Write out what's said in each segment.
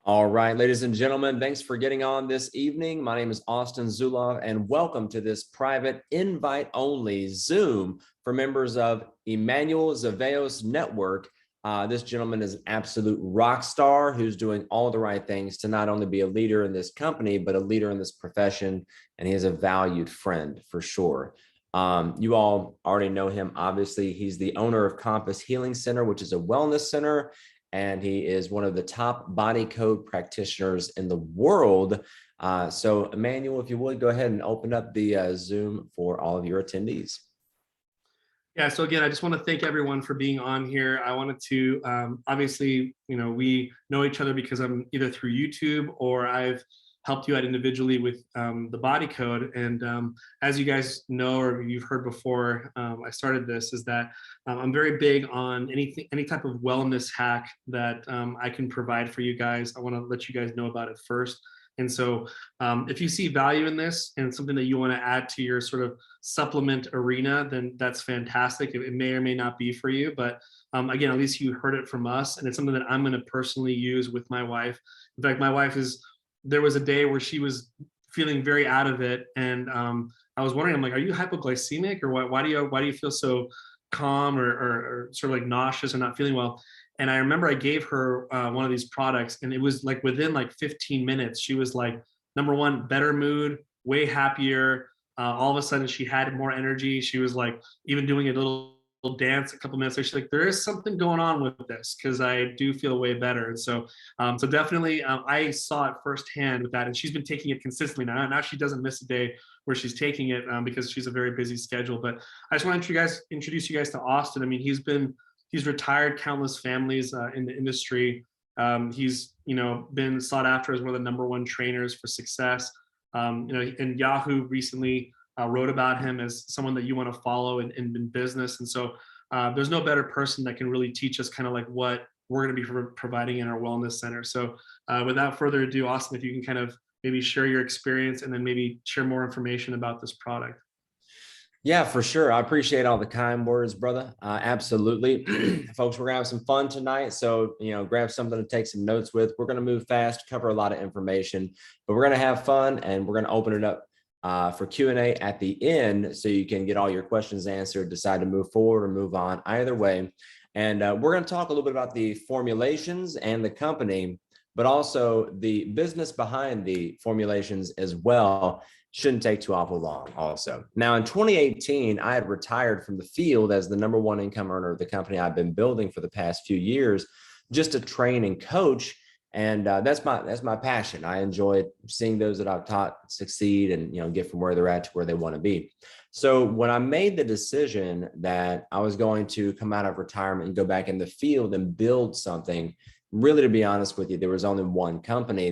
All right, ladies and gentlemen, thanks for getting on this evening. My name is Austin Zulov, and welcome to this private invite-only Zoom for members of Emmanuel Zaveos Network. This gentleman is an absolute rock star who's doing all the right things to not only be a leader in this company, but a leader in this profession, and he is a valued friend for sure. You all already know him. Obviously, he's the owner of Compass Healing Center, which is a wellness center, and he is one of the top body code practitioners in the world. So Emmanuel, if you would, go ahead and open up the Zoom for all of your attendees. Yeah, so again, I just want to thank everyone for being on here. I wanted to, obviously, we know each other because I'm either through YouTube or I've helped you out individually with the body code. And as you guys know, or you've heard before, I started this, is that I'm very big on any type of wellness hack that I can provide for you guys. I want to let you guys know about it first. And so if you see value in this and something that you want to add to your sort of supplement arena, then that's fantastic. It may or may not be for you, but again, at least you heard it from us. And it's something that I'm going to personally use with my wife. In fact, my wife there was a day where she was feeling very out of it. And I was wondering, I'm like, are you hypoglycemic, or why do you feel so calm or sort of like nauseous or not feeling well? And I remember I gave her one of these products, and it was like within like 15 minutes, she was like, number one, better mood, way happier. All of a sudden she had more energy. She was like even doing a little dance a couple minutes later. She's like, there is something going on with this, because I do feel way better. And so definitely I saw it firsthand with that, and she's been taking it consistently now she doesn't miss a day where she's taking it because she's a very busy schedule. But I just want to introduce you guys to Austin. I mean, he's retired countless families in the industry. He's been sought after as one of the #1 trainers for success. And Yahoo recently wrote about him as someone that you want to follow in business. And so there's no better person that can really teach us kind of like what we're going to be providing in our wellness center. So without further ado, Austin, if you can kind of maybe share your experience and then maybe share more information about this product. Yeah, for sure. I appreciate all the kind words, brother. Absolutely. Folks, we're going to have some fun tonight. So, grab something to take some notes with. We're going to move fast, cover a lot of information, but we're going to have fun, and we're going to open it up for Q&A at the end, so you can get all your questions answered, decide to move forward or move on, either way. And we're going to talk a little bit about the formulations and the company, but also the business behind the formulations as well. Shouldn't take too awful long also. Now, in 2018, I had retired from the field as the #1 income earner of the company I've been building for the past few years, just to train and coach. And that's my passion. I enjoy seeing those that I've taught succeed and get from where they're at to where they want to be. So when I made the decision that I was going to come out of retirement and go back in the field and build something, really, to be honest with you, there was only one company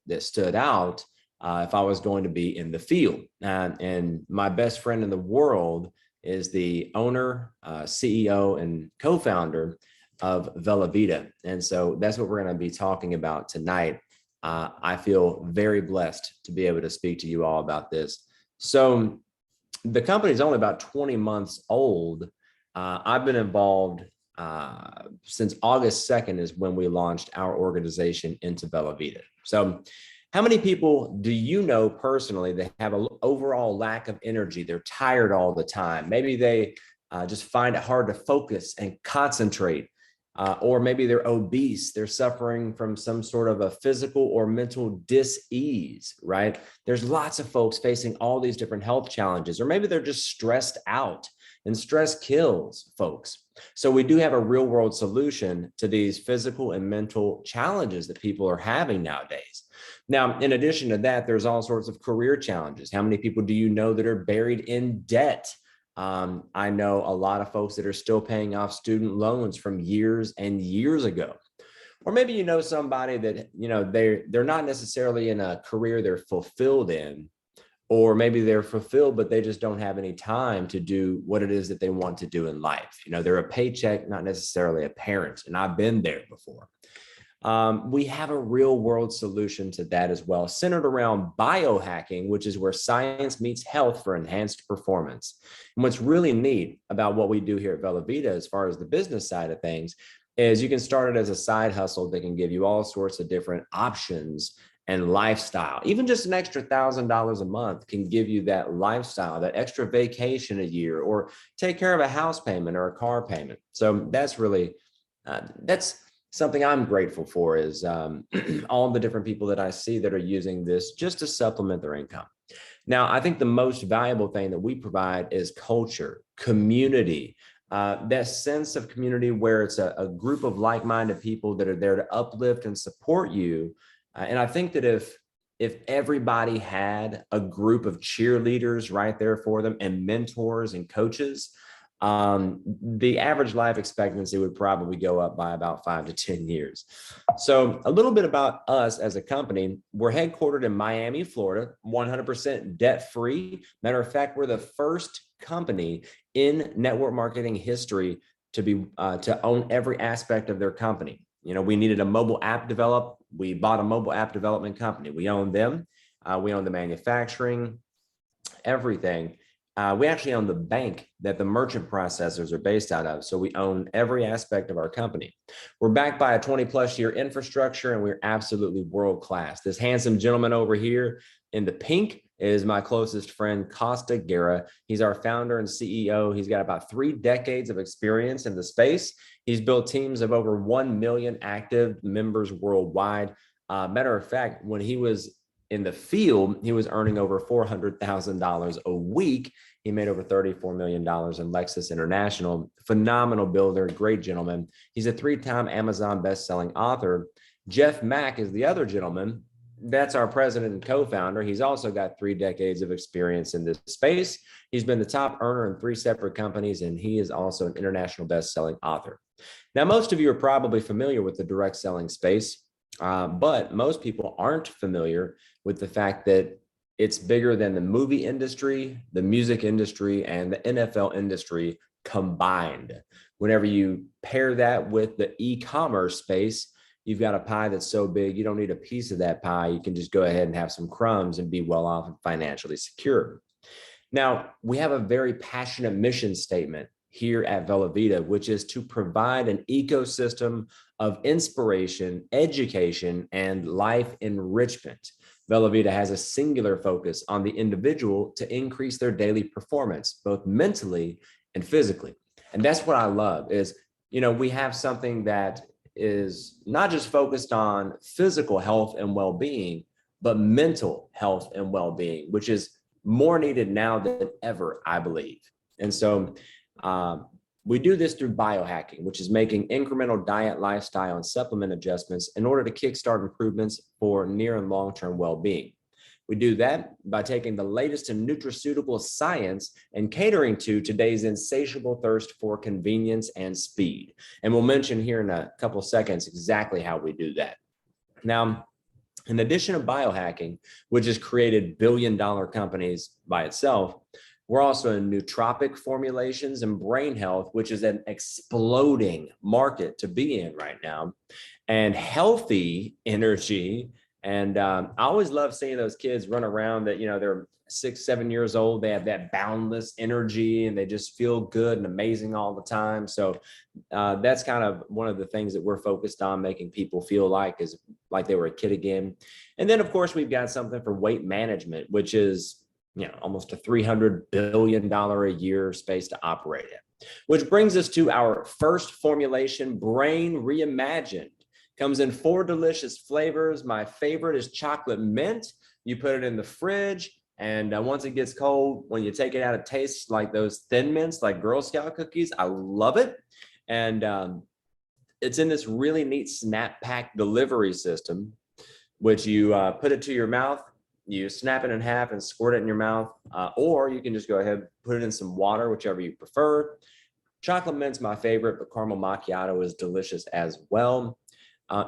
that stood out if I was going to be in the field. And my best friend in the world is the owner, CEO, and co-founder of ZLသု. And so that's what we're going to be talking about tonight. I feel very blessed to be able to speak to you all about this. So the company is only about 20 months old. I've been involved since August 2nd is when we launched our organization into ZLသု. So how many people do you know personally that have an overall lack of energy? They're tired all the time. Maybe they just find it hard to focus and concentrate. Or maybe they're obese. They're suffering from some sort of a physical or mental dis-ease, right? There's lots of folks facing all these different health challenges, or maybe they're just stressed out, and stress kills folks. So we do have a real world solution to these physical and mental challenges that people are having nowadays. Now, in addition to that, there's all sorts of career challenges. How many people do you know that are buried in debt? I know a lot of folks that are still paying off student loans from years and years ago. Or maybe you know somebody that, they're not necessarily in a career they're fulfilled in, or maybe they're fulfilled, but they just don't have any time to do what it is that they want to do in life. They're a paycheck, not necessarily a parent. And I've been there before. We have a real world solution to that as well, centered around biohacking, which is where science meets health for enhanced performance. And what's really neat about what we do here at ZLသု, as far as the business side of things, is you can start it as a side hustle that can give you all sorts of different options and lifestyle. Even just an extra $1,000 a month can give you that lifestyle, that extra vacation a year, or take care of a house payment or a car payment. So that's really, that's something I'm grateful for, is all the different people that I see that are using this just to supplement their income. Now, I think the most valuable thing that we provide is culture, community, that sense of community where it's a group of like-minded people that are there to uplift and support you. And I think that if everybody had a group of cheerleaders right there for them and mentors and coaches, the average life expectancy would probably go up by about 5 to 10 years. So a little bit about us as a company. We're headquartered in Miami, Florida, 100% debt-free. Matter of fact, we're the first company in network marketing history to own every aspect of their company. You know, we needed a mobile app developed. We bought a mobile app development company. We own them. We own the manufacturing, everything. We actually own the bank that the merchant processors are based out of. So we own every aspect of our company. We're backed by a 20+ year infrastructure, and we're absolutely world-class. This handsome gentleman over here in the pink is my closest friend, Costa Guerra. He's our founder and CEO. He's got about 3 decades of experience in the space. He's built teams of over 1 million active members worldwide. Matter of fact, when he was in the field, he was earning over $400,000 a week. He made over $34 million in Lexus International. Phenomenal builder, great gentleman. He's a 3-time Amazon best-selling author. Jeff Mack is the other gentleman. That's our president and co-founder. He's also got 3 decades of experience in this space. He's been the top earner in 3 separate companies, and he is also an international best-selling author. Now, most of you are probably familiar with the direct selling space, but most people aren't familiar with the fact that it's bigger than the movie industry, the music industry, and the NFL industry combined. Whenever you pair that with the e-commerce space, you've got a pie that's so big, you don't need a piece of that pie. You can just go ahead and have some crumbs and be well off and financially secure. Now, we have a very passionate mission statement here at VelaVita, which is to provide an ecosystem of inspiration, education, and life enrichment. VelaVita has a singular focus on the individual to increase their daily performance, both mentally and physically. And that's what I love is, you know, we have something that is not just focused on physical health and well-being, but mental health and well-being, which is more needed now than ever, I believe. And so we do this through biohacking, which is making incremental diet, lifestyle, and supplement adjustments in order to kickstart improvements for near and long-term well-being. We do that by taking the latest in nutraceutical science and catering to today's insatiable thirst for convenience and speed. And we'll mention here in a couple of seconds exactly how we do that. Now, in addition to biohacking, which has created billion-dollar companies by itself, we're also in nootropic formulations and brain health, which is an exploding market to be in right now, and healthy energy. And I always love seeing those kids run around that, you know, they're 6, 7 years old. They have that boundless energy and they just feel good and amazing all the time. So that's kind of one of the things that we're focused on, making people feel like they were a kid again. And then, of course, we've got something for weight management, which is, you know, almost a $300 billion a year space to operate in, which brings us to our first formulation, Brain Reimagined. Comes in 4 delicious flavors. My favorite is chocolate mint. You put it in the fridge, and once it gets cold, when you take it out, it tastes like those Thin Mints, like Girl Scout cookies. I love it. And it's in this really neat snap pack delivery system, which you put it to your mouth, you snap it in half and squirt it in your mouth, or you can just go ahead, put it in some water, whichever you prefer. Chocolate mint's my favorite, but caramel macchiato is delicious as well.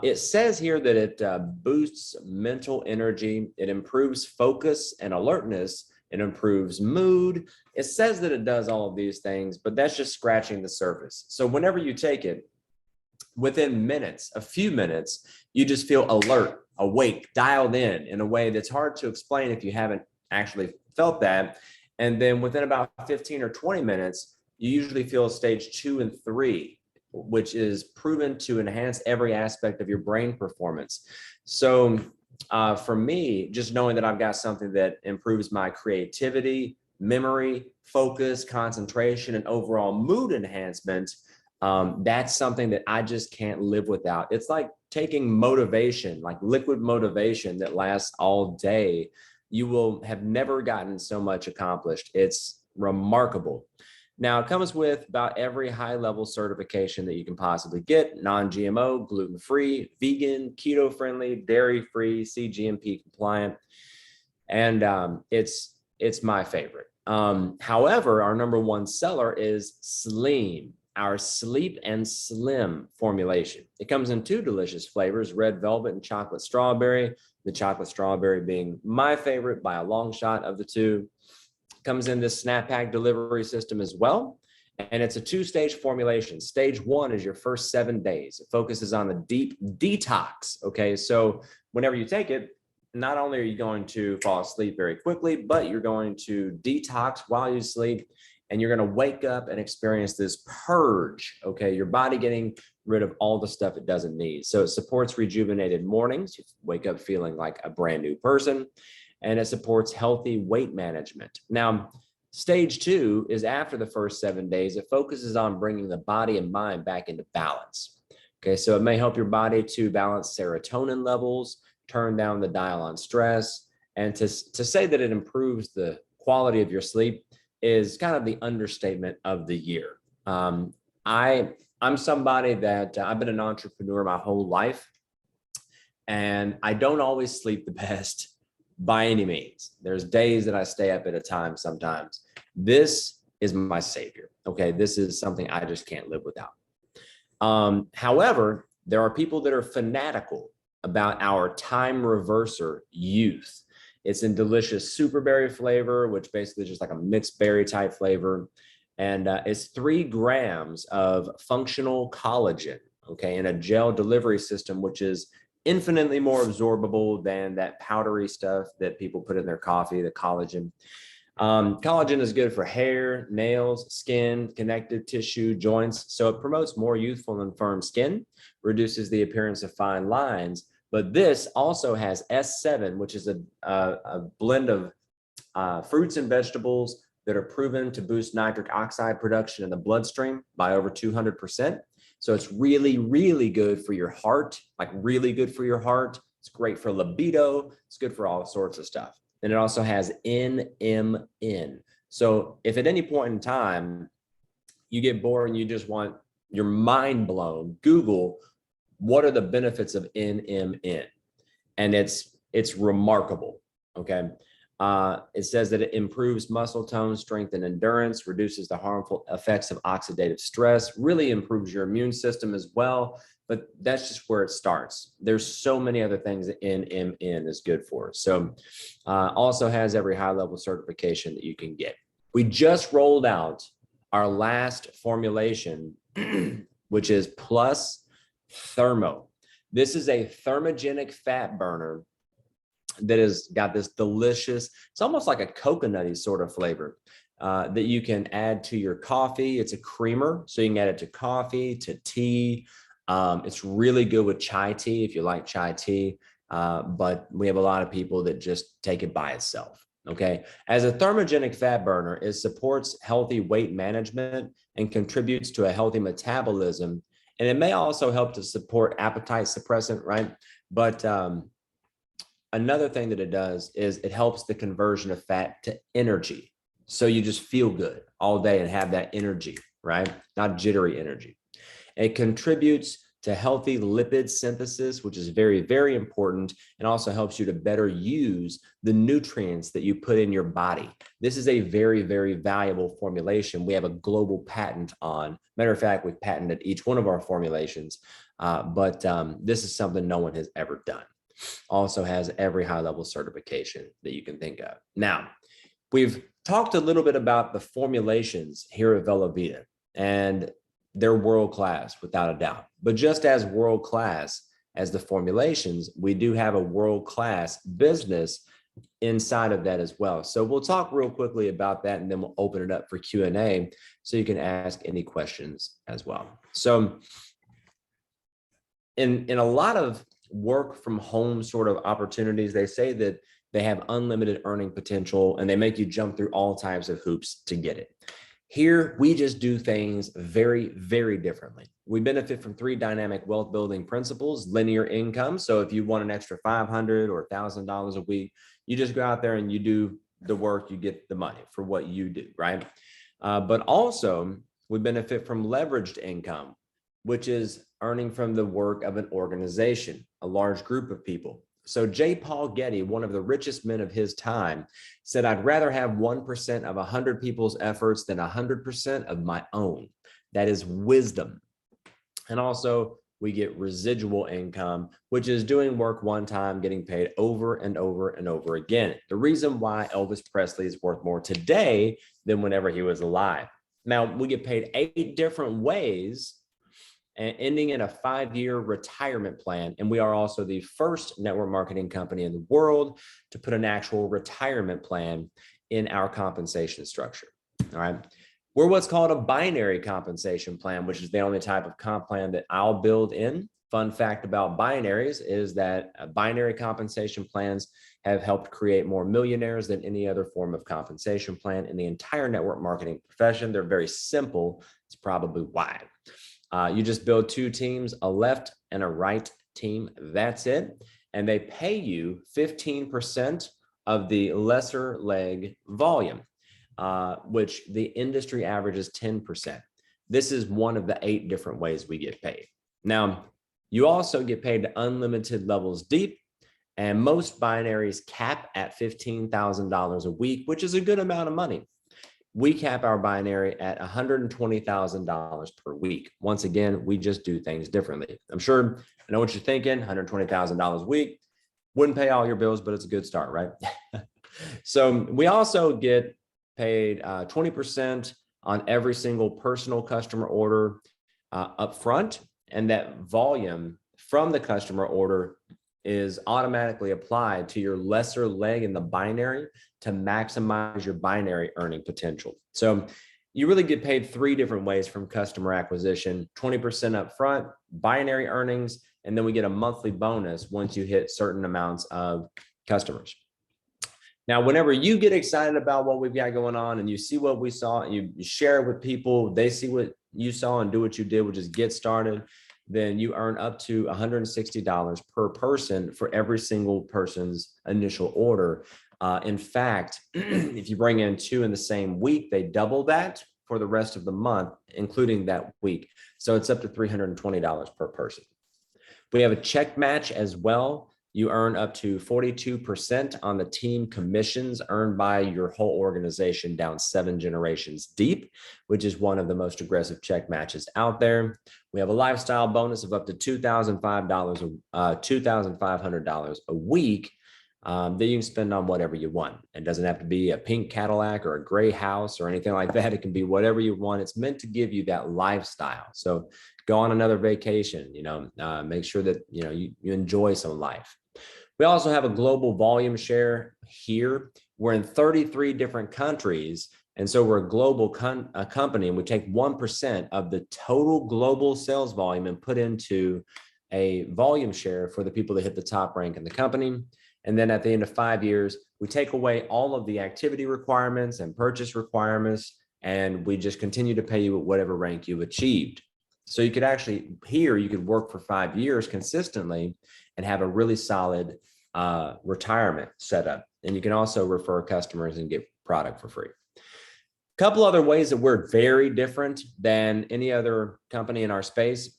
It says here that it boosts mental energy, it improves focus and alertness, it improves mood. It says that it does all of these things, but that's just scratching the surface. So whenever you take it, within minutes, a few minutes, you just feel alert, awake, dialed in a way that's hard to explain if you haven't actually felt that. And then within about 15 or 20 minutes, you usually feel stage 2 and 3 which is proven to enhance every aspect of your brain performance. So for me, just knowing that I've got something that improves my creativity, memory, focus, concentration, and overall mood enhancement, that's something that I just can't live without. It's like taking motivation, like liquid motivation that lasts all day. You will have never gotten so much accomplished. It's remarkable. Now, it comes with about every high-level certification that you can possibly get: non-GMO, gluten-free, vegan, keto-friendly, dairy-free, CGMP compliant, and it's my favorite. However, our number one seller is Sleep, our Sleep and Slim formulation. It comes in two delicious flavors: red velvet and chocolate strawberry. The chocolate strawberry being my favorite by a long shot of the two. Comes in this snap pack delivery system as well. And it's a two-stage formulation. Stage one is your first 7 days. It focuses on the deep detox. Okay, so whenever you take it, not only are you going to fall asleep very quickly, but you're going to detox while you sleep, and you're going to wake up and experience this purge. Okay, your body getting rid of all the stuff it doesn't need. So it supports rejuvenated mornings. You wake up feeling like a brand new person. And it supports healthy weight management. Now, stage two is after the first 7 days. It focuses on bringing the body and mind back into balance. Okay, so it may help your body to balance serotonin levels, turn down the dial on stress, and to say that it improves the quality of your sleep is kind of the understatement of the year. I'm somebody that I've been an entrepreneur my whole life, and I don't always sleep the best by any means. There's days that I stay up at a time sometimes. This is my savior. Okay, this is something I just can't live without. However, there are people that are fanatical about our time reverser youth. It's in delicious superberry flavor, which basically is just like a mixed berry type flavor. And it's 3 grams of functional collagen, okay, in a gel delivery system, which is infinitely more absorbable than that powdery stuff that people put in their coffee, the collagen. Collagen is good for hair, nails, skin, connective tissue, joints. So it promotes more youthful and firm skin, reduces the appearance of fine lines. But this also has S7, which is a blend of fruits and vegetables that are proven to boost nitric oxide production in the bloodstream by over 200%. So it's really, really good for your heart, like really good for your heart. It's great for libido. It's good for all sorts of stuff. And it also has NMN. So if at any point in time you get bored and you just want your mind blown, Google what are the benefits of NMN, and it's remarkable. Okay. It says that it improves muscle tone, strength, and endurance, reduces the harmful effects of oxidative stress, really improves your immune system as well. But that's just where it starts. There's so many other things that NMN is good for. So also has every high-level certification that you can get. We just rolled out our last formulation, which is Plus Thermo. This is a thermogenic fat burner that has got this delicious, it's almost like a coconutty sort of flavor that you can add to your coffee. It's a creamer, so you can add it to coffee, to tea. It's really good with chai tea if you like chai tea, but we have a lot of people that just take it by itself. Okay, as a thermogenic fat burner, it supports healthy weight management and contributes to a healthy metabolism. And it may also help to support appetite suppressant, right? But another thing that it does is it helps the conversion of fat to energy. So you just feel good all day and have that energy, right? Not jittery energy. It contributes to healthy lipid synthesis, which is very, very important, and also helps you to better use the nutrients that you put in your body. This is a very, very valuable formulation. We have a global patent on. Matter of fact, we've patented each one of our formulations, but this is something no one has ever done. Also has every high-level certification that you can think of. Now, we've talked a little bit about the formulations here at Velovita, and they're world-class without a doubt. But just as world-class as the formulations, we do have a world-class business inside of that as well. So we'll talk real quickly about that, and then we'll open it up for Q&A so you can ask any questions as well. So in a lot of work from home sort of opportunities, they say that they have unlimited earning potential and they make you jump through all types of hoops to get it. Here, we just do things very, very differently. We benefit from 3 dynamic wealth building principles: linear income. So if you want an extra $500 or $1,000 a week, you just go out there and you do the work, you get the money for what you do, right? But also, we benefit from leveraged income, which is earning from the work of an organization, a large group of people. So J. Paul Getty, one of the richest men of his time, said, "I'd rather have 1% of 100 people's efforts than 100% of my own." That is wisdom. And also, we get residual income, which is doing work one time, getting paid over and over and over again. The reason why Elvis Presley is worth more today than whenever he was alive. Now, we get paid 8 different ways, and ending in a 5-year retirement plan. And we are also the first network marketing company in the world to put an actual retirement plan in our compensation structure. All right. We're what's called a binary compensation plan, which is the only type of comp plan that I'll build in. Fun fact about binaries is that binary compensation plans have helped create more millionaires than any other form of compensation plan in the entire network marketing profession. They're very simple. It's probably why. You just build 2 teams, a left and a right team. That's it. And they pay you 15% of the lesser leg volume, which the industry average is 10%. This is one of the 8 different ways we get paid. Now, you also get paid to unlimited levels deep, and most binaries cap at $15,000 a week, which is a good amount of money. We cap our binary at $120,000 per week. Once again, we just do things differently. I'm sure I know what you're thinking. $120,000 a week wouldn't pay all your bills, but it's a good start, right? So we also get paid 20% on every single personal customer order up front, and that volume from the customer order is automatically applied to your lesser leg in the binary to maximize your binary earning potential. So you really get paid 3 different ways from customer acquisition: 20% up front, binary earnings, and then we get a monthly bonus once you hit certain amounts of customers. Now, whenever you get excited about what we've got going on and you see what we saw, and you share it with people, they see what you saw and do what you did, which is get started, then you earn up to $160 per person for every single person's initial order. In fact, if you bring in 2 in the same week, they double that for the rest of the month, including that week. So it's up to $320 per person. We have a check match as well. You earn up to 42% on the team commissions earned by your whole organization down 7 generations deep, which is one of the most aggressive check matches out there. We have a lifestyle bonus of up to $2,500 a week that you can spend on whatever you want. It doesn't have to be a pink Cadillac or a gray house or anything like that. It can be whatever you want. It's meant to give you that lifestyle. So go on another vacation, make sure that, you enjoy some life. We also have a global volume share here. We're in 33 different countries. And so we're a global company, and we take 1% of the total global sales volume and put into a volume share for the people that hit the top rank in the company. And then at the end of 5 years, we take away all of the activity requirements and purchase requirements, and we just continue to pay you at whatever rank you've achieved. So you could actually, here, you could work for 5 years consistently and have a really solid retirement setup. And you can also refer customers and get product for free. A couple other ways that we're very different than any other company in our space.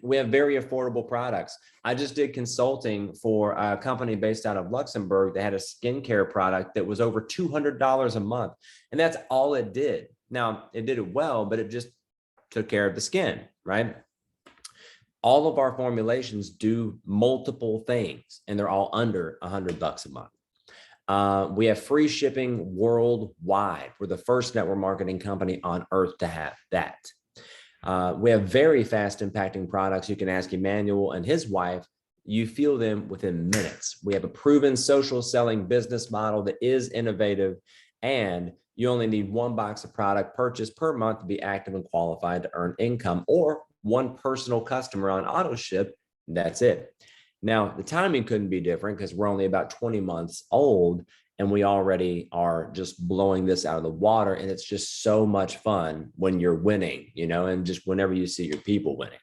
We have very affordable products. I just did consulting for a company based out of Luxembourg that had a skincare product that was over $200 a month. And that's all it did. Now, it did it well, but it just took care of the skin, right? All of our formulations do multiple things, and they're all under $100 a month. We have free shipping worldwide. We're the first network marketing company on earth to have that. We have very fast impacting products. You can ask Emmanuel and his wife, you feel them within minutes. We have a proven social selling business model that is innovative, and you only need one box of product purchased per month to be active and qualified to earn income, or one personal customer on auto ship. That's it. Now, the timing couldn't be different because we're only about 20 months old and we already are just blowing this out of the water. And it's just so much fun when you're winning, and just whenever you see your people winning.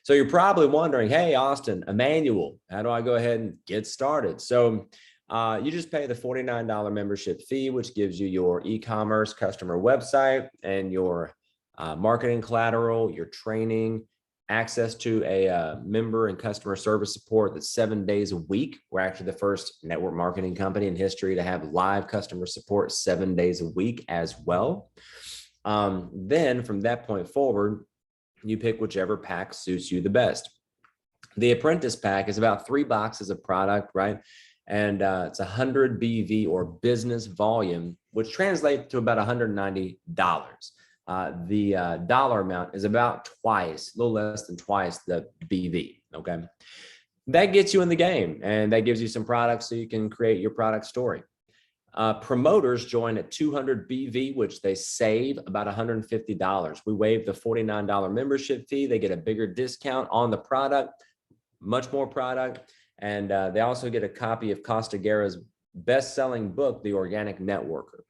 So you're probably wondering, hey, Austin, Emmanuel, how do I go ahead and get started? So you just pay the $49 membership fee, which gives you your e-commerce customer website and your marketing collateral, your training, access to a member and customer service support that's 7 days a week. We're actually the first network marketing company in history to have live customer support 7 days a week as well. Then from that point forward, you pick whichever pack suits you the best. The apprentice pack is about 3 boxes of product, right? And it's 100 BV or business volume, which translates to about $190. The dollar amount is about twice, a little less than twice the BV, okay? That gets you in the game, and that gives you some products so you can create your product story. Promoters join at 200 BV, which they save about $150. We waive the $49 membership fee. They get a bigger discount on the product, much more product. And they also get a copy of Costa Guerra's best-selling book, The Organic Networker.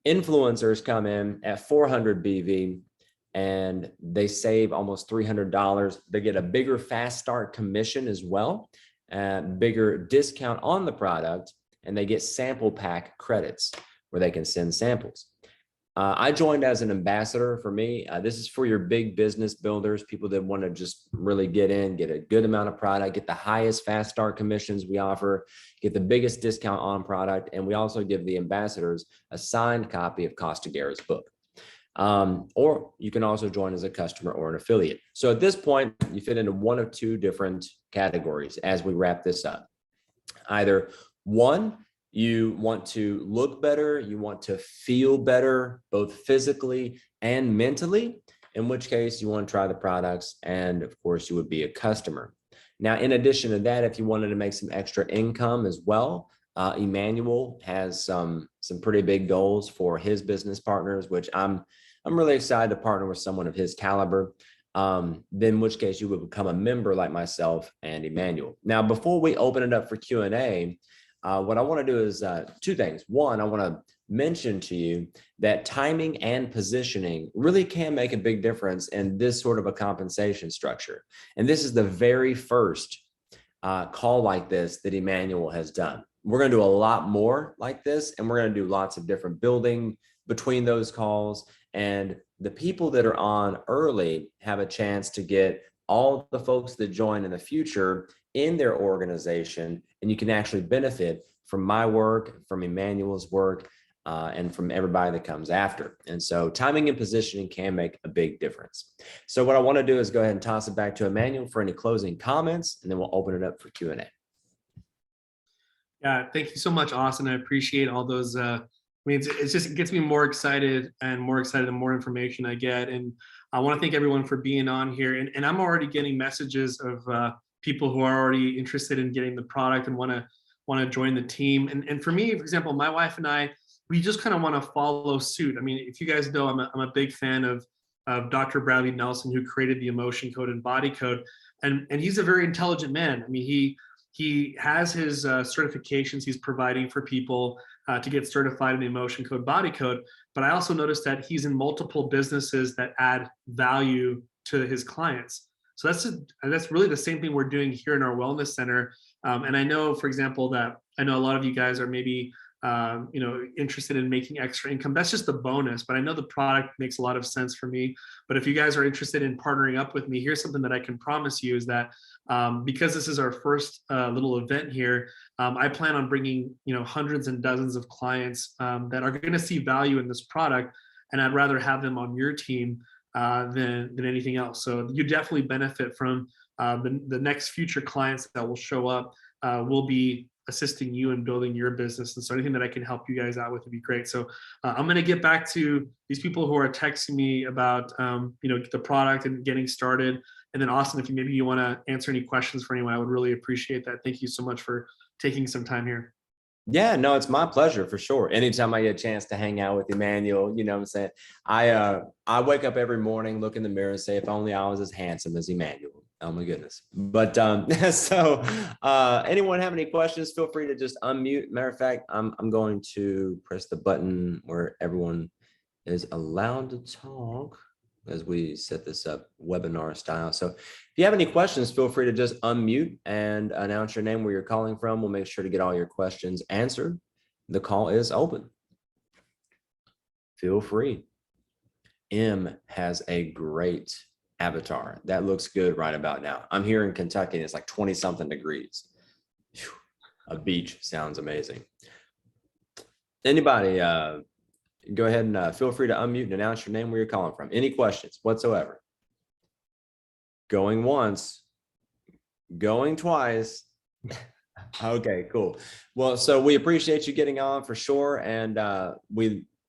Influencers come in at 400 BV and they save almost $300. They get a bigger fast start commission as well, bigger discount on the product, and they get sample pack credits where they can send samples. I joined as an ambassador. For me, this is for your big business builders, people that want to just really get in, get a good amount of product, get the highest fast start commissions we offer, get the biggest discount on product. And we also give the ambassadors a signed copy of Costa Guerra's book. Or you can also join as a customer or an affiliate. So at this point, you fit into one of two different categories as we wrap this up. Either one, you want to look better, you want to feel better, both physically and mentally, in which case you want to try the products, and of course you would be a customer. Now, in addition to that, if you wanted to make some extra income as well, Emmanuel has some pretty big goals for his business partners, which I'm really excited to partner with someone of his caliber. Then in which case you would become a member like myself and Emmanuel. Now, before we open it up for Q&A, what I want to do is 2 things. One, I want to mention to you that timing and positioning really can make a big difference in this sort of a compensation structure. And this is the very first call like this that Emmanuel has done. We're going to do a lot more like this, and we're going to do lots of different building between those calls. And the people that are on early have a chance to get all the folks that join in the future in their organization, and you can actually benefit from my work, from Emmanuel's work, and from everybody that comes after. And so timing and positioning can make a big difference. So what I want to do is go ahead and toss it back to Emmanuel for any closing comments, and then we'll open it up for Q&A. Yeah, thank you so much, Austin. I appreciate all those. It gets me more excited and more excited the more information I get. And I want to thank everyone for being on here. And I'm already getting messages of people who are already interested in getting the product and want to join the team. And for me, for example, my wife and I, we just kind of want to follow suit. I mean, if you guys know, I'm a big fan of Dr. Bradley Nelson, who created the emotion code and body code. And he's a very intelligent man. I mean, he has his certifications he's providing for people to get certified in the emotion code, body code. But I also noticed that he's in multiple businesses that add value to his clients. So that's really the same thing we're doing here in our wellness center. And I know, for example, that I know a lot of you guys are maybe interested in making extra income. That's just a bonus, but I know the product makes a lot of sense for me. But if you guys are interested in partnering up with me, here's something that I can promise you is that because this is our first little event here, I plan on bringing hundreds and dozens of clients that are going to see value in this product, and I'd rather have them on your team than anything else. So you definitely benefit from the next future clients that will show up will be assisting you in building your business. And so anything that I can help you guys out with would be great. So I'm going to get back to these people who are texting me about the product and getting started. And then Austin, if maybe you want to answer any questions for anyone, I would really appreciate that. Thank you so much for taking some time here. Yeah, no, it's my pleasure for sure. Anytime I get a chance to hang out with Emmanuel, you know what I'm saying? I wake up every morning, look in the mirror and say, if only I was as handsome as Emmanuel. Oh my goodness. But so anyone have any questions, feel free to just unmute. Matter of fact, I'm going to press the button where everyone is allowed to talk as we set this up webinar style. So if you have any questions, feel free to just unmute and announce your name, where you're calling from. We'll make sure to get all your questions answered. The call is open. Feel free. M has a great avatar. That looks good right about now. I'm here in Kentucky and it's like 20 something degrees. Whew. A beach sounds amazing. Anybody, go ahead and feel free to unmute and announce your name, where you're calling from. Any questions whatsoever? Going once, going twice. Okay, cool. Well, so we appreciate you getting on for sure. And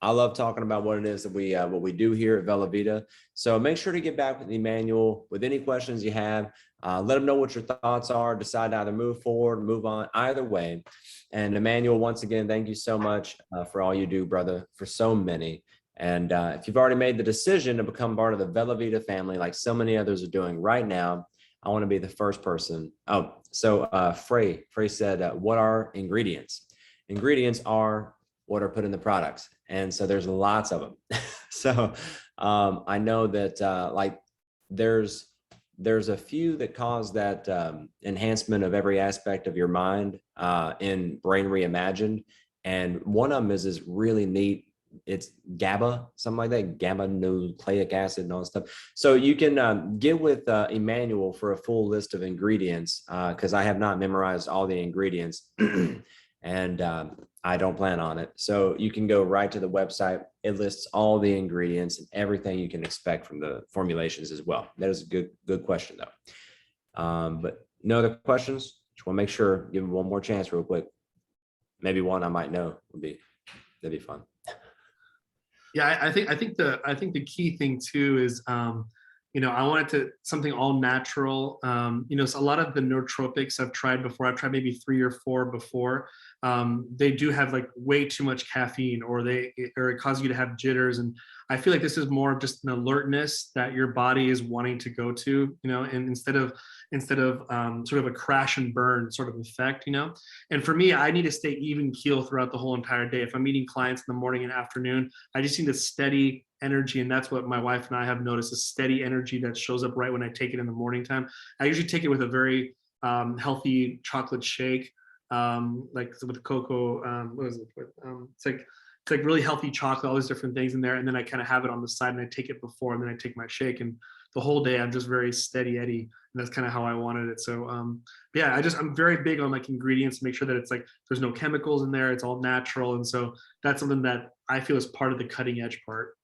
I love talking about what it is that what we do here at VelaVita. So make sure to get back with Emmanuel with any questions you have. Let him know what your thoughts are. Decide to either move forward, move on, either way. And Emmanuel, once again, thank you so much for all you do, brother, for so many. And if you've already made the decision to become part of the VelaVita family, like so many others are doing right now, I want to be the first person. Oh, so Frey said, what are ingredients? Ingredients are what are put in the products. And so there's lots of them. So I know that like there's a few that cause that enhancement of every aspect of your mind in BRÄN Reimagined. And one of them is this really neat, it's GABA, something like that, gamma nucleic acid and all that stuff. So you can get with Emmanuel for a full list of ingredients, because I have not memorized all the ingredients and I don't plan on it. So you can go right to the website. It lists all the ingredients and everything you can expect from the formulations as well. That is a good question though. But no other questions? Just want to make sure, give him one more chance real quick. Maybe one I might know that'd be fun. Yeah, I think the key thing too is I wanted something all natural. So a lot of the nootropics I've tried before, I've tried maybe 3 or 4 before. They do have like way too much caffeine, or it causes you to have jitters. And I feel like this is more of just an alertness that your body is wanting to go to, and instead of sort of a crash and burn sort of effect, And for me, I need to stay even keel throughout the whole entire day. If I'm meeting clients in the morning and afternoon, I just need a steady energy. And that's what my wife and I have noticed, a steady energy that shows up right when I take it in the morning time. I usually take it with a very healthy chocolate shake, like with cocoa, what is it? It's like really healthy chocolate, all these different things in there. And then I kind of have it on the side and I take it before, and then I take my shake, and the whole day I'm just very steady Eddie. And that's kind of how I wanted it. So yeah, I'm very big on like ingredients, make sure that it's like, there's no chemicals in there. It's all natural. And so that's something that I feel is part of the cutting edge part.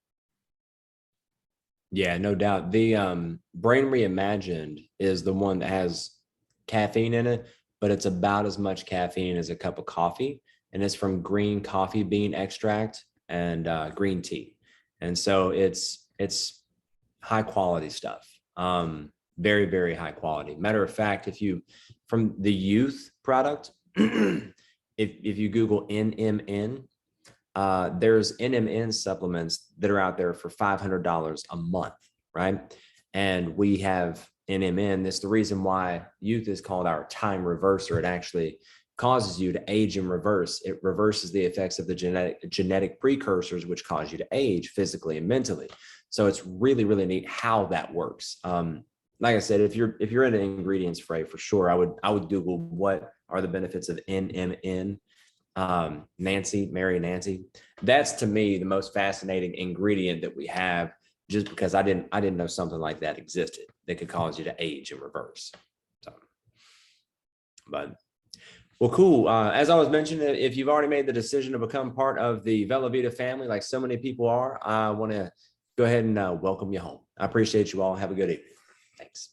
Yeah, no doubt. The BRÄN Reimagined is the one that has caffeine in it, but it's about as much caffeine as a cup of coffee. And it's from green coffee bean extract and green tea. And so it's high quality stuff. Very, very high quality. Matter of fact, from the youth product, if you Google NMN, there's NMN supplements that are out there for $500 a month, right? And we have NMN. That's the reason why youth is called our time reverser. It actually causes you to age in reverse. It reverses the effects of the genetic precursors, which cause you to age physically and mentally. So it's really, really neat how that works. Like I said, if you're into ingredients, Frey, for sure, I would Google what are the benefits of NMN. Mary Nancy. That's to me the most fascinating ingredient that we have, just because I didn't know something like that existed that could cause you to age in reverse. So, but well, cool. As I was mentioning, if you've already made the decision to become part of the VelaVita family, like so many people are, I want to go ahead and welcome you home. I appreciate you all. Have a good evening. Thanks.